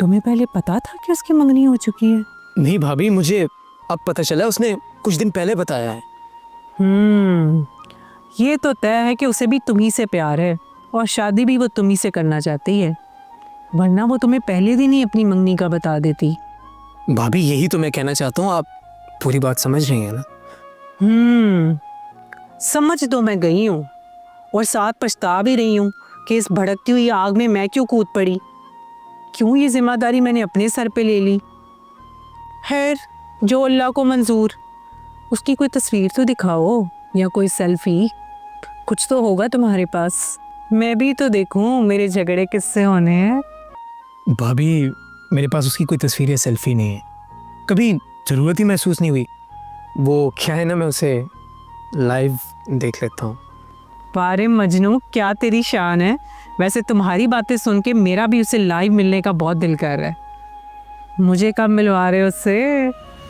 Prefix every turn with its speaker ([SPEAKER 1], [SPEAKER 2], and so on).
[SPEAKER 1] तुम्हें पहले पता था कि उसकी मंगनी हो चुकी है?
[SPEAKER 2] नहीं भाभी, मुझे अब पता चला, उसने कुछ दिन पहले बताया है।
[SPEAKER 1] ये तो तय है कि उसे भी तुम्ही से प्यार है और शादी भी वो तुम्ही से करना चाहती है, वरना वो तुम्हें पहले दिन ही अपनी मंगनी का बता देती।
[SPEAKER 2] भाभी यही तो मैं कहना चाहता हूँ, आप पूरी बात समझ रही हैं ना?
[SPEAKER 1] समझ तो मैं गई हूँ और साथ पछता भी रही हूँ कि इस भड़कती हुई आग में मैं क्यों कूद पड़ी, क्यों ये जिम्मेदारी मैंने अपने सर पे ले ली। खैर, जो अल्लाह को मंजूर। उसकी कोई तस्वीर तो दिखाओ या कोई सेल्फी, कुछ तो होगा तुम्हारे पास, मैं भी तो देखूं मेरे झगड़े किससे होने हैं।
[SPEAKER 2] भाभी मेरे पास उसकी कोई तस्वीर या सेल्फी नहीं है, कभी ज़रूरत ही महसूस नहीं हुई। वो क्या है ना, मैं उसे लाइव देख लेता हूँ।
[SPEAKER 1] पारे मजनू, क्या तेरी शान है। वैसे तुम्हारी बातें सुन के मेरा भी उसे लाइव मिलने का बहुत दिल कर रहा है। मुझे कब मिलवा रहे हो उससे?